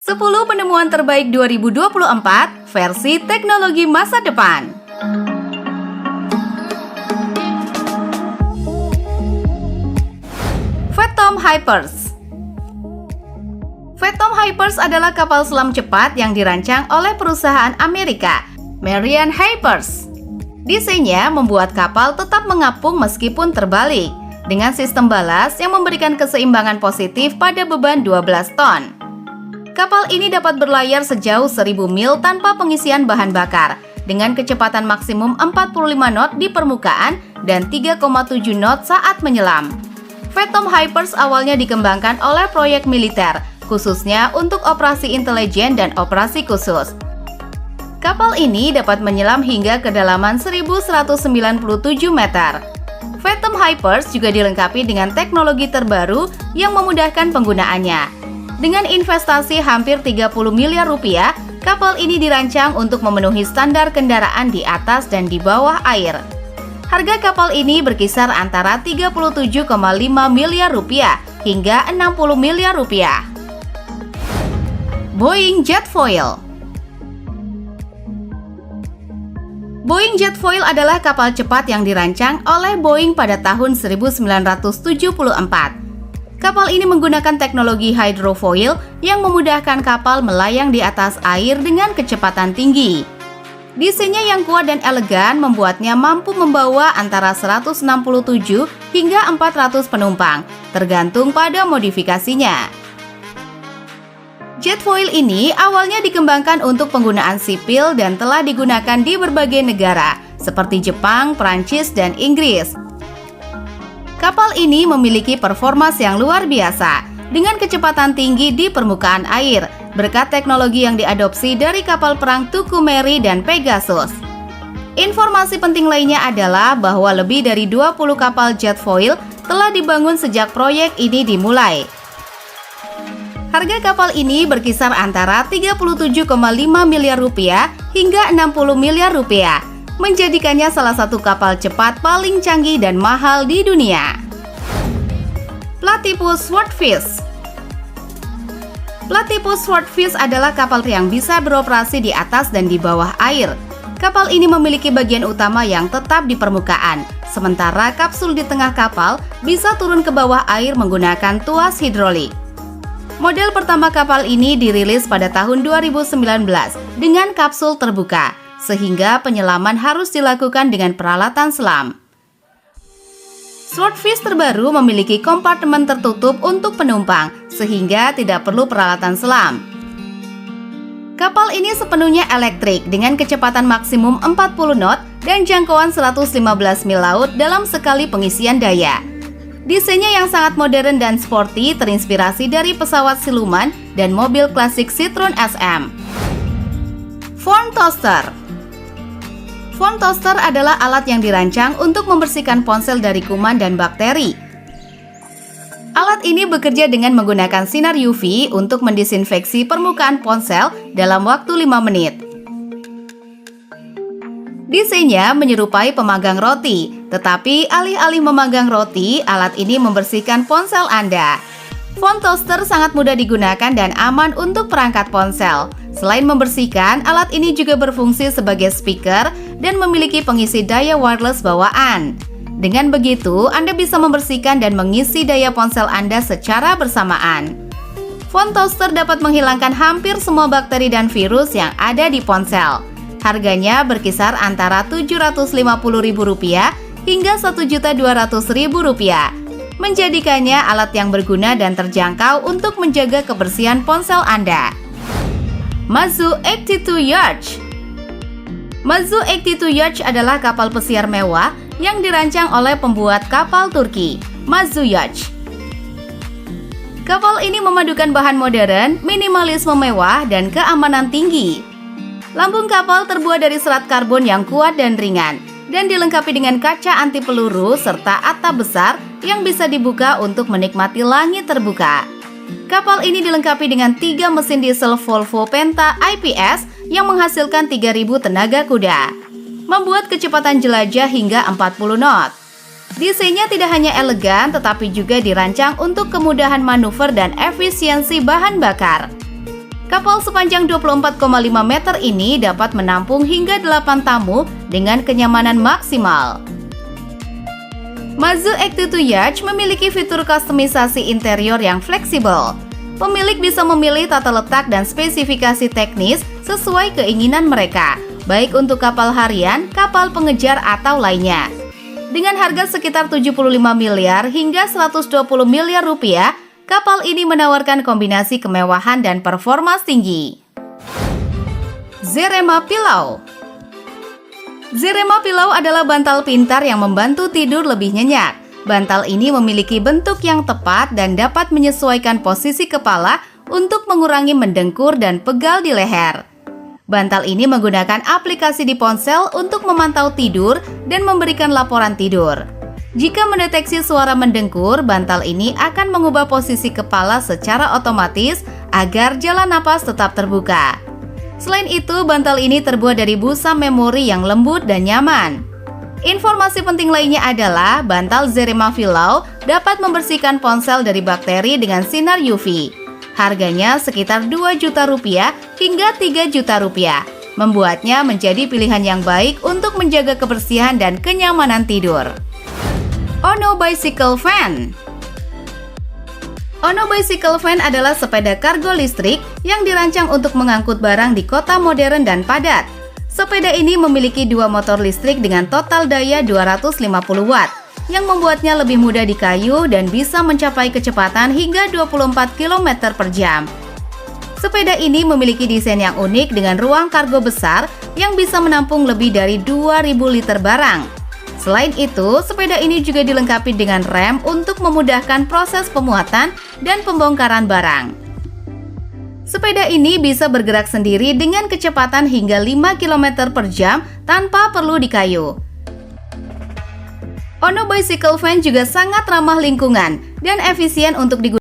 10 penemuan terbaik 2024 versi teknologi masa depan. Phantom Hypers. Phantom Hypers adalah kapal selam cepat yang dirancang oleh perusahaan Amerika, Marian Hypers. Desainnya membuat kapal tetap mengapung meskipun terbalik, dengan sistem balas yang memberikan keseimbangan positif pada beban 12 ton. Kapal ini dapat berlayar sejauh 1000 mil tanpa pengisian bahan bakar, dengan kecepatan maksimum 45 knot di permukaan dan 3,7 knot saat menyelam. Phantom Hypers awalnya dikembangkan oleh proyek militer, khususnya untuk operasi intelijen dan operasi khusus. Kapal ini dapat menyelam hingga kedalaman 1197 meter. Phantom Hypers juga dilengkapi dengan teknologi terbaru yang memudahkan penggunaannya. Dengan investasi hampir 30 miliar rupiah, kapal ini dirancang untuk memenuhi standar kendaraan di atas dan di bawah air. Harga kapal ini berkisar antara 37,5 miliar rupiah hingga 60 miliar rupiah. Boeing Jetfoil. Boeing Jetfoil adalah kapal cepat yang dirancang oleh Boeing pada tahun 1974. Kapal ini menggunakan teknologi hydrofoil yang memudahkan kapal melayang di atas air dengan kecepatan tinggi. Desainnya yang kuat dan elegan membuatnya mampu membawa antara 167 hingga 400 penumpang, tergantung pada modifikasinya. Jetfoil ini awalnya dikembangkan untuk penggunaan sipil dan telah digunakan di berbagai negara, seperti Jepang, Prancis, dan Inggris. Kapal ini memiliki performance yang luar biasa, dengan kecepatan tinggi di permukaan air, berkat teknologi yang diadopsi dari kapal perang Tugu Meri dan Pegasus. Informasi penting lainnya adalah bahwa lebih dari 20 kapal Jetfoil telah dibangun sejak proyek ini dimulai. Harga kapal ini berkisar antara 37,5 miliar rupiah hingga 60 miliar rupiah, menjadikannya salah satu kapal cepat paling canggih dan mahal di dunia. Platypus Swordfish. Platypus Swordfish adalah kapal yang bisa beroperasi di atas dan di bawah air. Kapal ini memiliki bagian utama yang tetap di permukaan, sementara kapsul di tengah kapal bisa turun ke bawah air menggunakan tuas hidrolik. Model pertama kapal ini dirilis pada tahun 2019 dengan kapsul terbuka, sehingga penyelaman harus dilakukan dengan peralatan selam. Swordfish terbaru memiliki kompartemen tertutup untuk penumpang, sehingga tidak perlu peralatan selam. Kapal ini sepenuhnya elektrik dengan kecepatan maksimum 40 knot dan jangkauan 115 mil laut dalam sekali pengisian daya. Desainnya yang sangat modern dan sporty terinspirasi dari pesawat siluman dan mobil klasik Citroen SM. Phone Toaster. Phone Toaster adalah alat yang dirancang untuk membersihkan ponsel dari kuman dan bakteri. Alat ini bekerja dengan menggunakan sinar UV untuk mendisinfeksi permukaan ponsel dalam waktu 5 menit. Desainnya menyerupai pemanggang roti, tetapi alih-alih memanggang roti, alat ini membersihkan ponsel Anda. Phone Toaster sangat mudah digunakan dan aman untuk perangkat ponsel. Selain membersihkan, alat ini juga berfungsi sebagai speaker dan memiliki pengisi daya wireless bawaan. Dengan begitu, Anda bisa membersihkan dan mengisi daya ponsel Anda secara bersamaan. Phone Toaster dapat menghilangkan hampir semua bakteri dan virus yang ada di ponsel. Harganya berkisar antara Rp750.000 hingga Rp1.200.000, menjadikannya alat yang berguna dan terjangkau untuk menjaga kebersihan ponsel Anda. Mazu 82 Yacht. Mazu 82 Yacht adalah kapal pesiar mewah yang dirancang oleh pembuat kapal Turki, Mazu Yacht. Kapal ini memadukan bahan modern, minimalisme mewah, dan keamanan tinggi. Lambung kapal terbuat dari serat karbon yang kuat dan ringan, dan dilengkapi dengan kaca anti peluru serta atap besar yang bisa dibuka untuk menikmati langit terbuka. Kapal ini dilengkapi dengan 3 mesin diesel Volvo Penta IPS yang menghasilkan 3000 tenaga kuda, membuat kecepatan jelajah hingga 40 knot. Desainnya tidak hanya elegan, tetapi juga dirancang untuk kemudahan manuver dan efisiensi bahan bakar. Kapal sepanjang 24,5 meter ini dapat menampung hingga 8 tamu dengan kenyamanan maksimal. Mazu X22 Yacht memiliki fitur kustomisasi interior yang fleksibel. Pemilik bisa memilih tata letak dan spesifikasi teknis sesuai keinginan mereka, baik untuk kapal harian, kapal pengejar, atau lainnya. Dengan harga sekitar 75 miliar hingga 120 miliar rupiah, kapal ini menawarkan kombinasi kemewahan dan performa tinggi. Zerema Pillow. Zerema Pillow adalah bantal pintar yang membantu tidur lebih nyenyak. Bantal ini memiliki bentuk yang tepat dan dapat menyesuaikan posisi kepala untuk mengurangi mendengkur dan pegal di leher. Bantal ini menggunakan aplikasi di ponsel untuk memantau tidur dan memberikan laporan tidur. Jika mendeteksi suara mendengkur, bantal ini akan mengubah posisi kepala secara otomatis agar jalan napas tetap terbuka. Selain itu, bantal ini terbuat dari busa memori yang lembut dan nyaman. Informasi penting lainnya adalah bantal Zerema Pillow dapat membersihkan ponsel dari bakteri dengan sinar UV. Harganya sekitar 2 juta rupiah hingga 3 juta rupiah, membuatnya menjadi pilihan yang baik untuk menjaga kebersihan dan kenyamanan tidur. Ono Bicycle Fan. Ono Bicycle Fan adalah sepeda kargo listrik yang dirancang untuk mengangkut barang di kota modern dan padat. Sepeda ini memiliki 2 motor listrik dengan total daya 250 watt, yang membuatnya lebih mudah dikayuh dan bisa mencapai kecepatan hingga 24 km per jam. Sepeda ini memiliki desain yang unik dengan ruang kargo besar yang bisa menampung lebih dari 2.000 liter barang. Selain itu, sepeda ini juga dilengkapi dengan rem untuk memudahkan proses pemuatan dan pembongkaran barang. Sepeda ini bisa bergerak sendiri dengan kecepatan hingga 5 km per jam tanpa perlu dikayuh. Ono Bicycle Fan juga sangat ramah lingkungan dan efisien untuk digunakan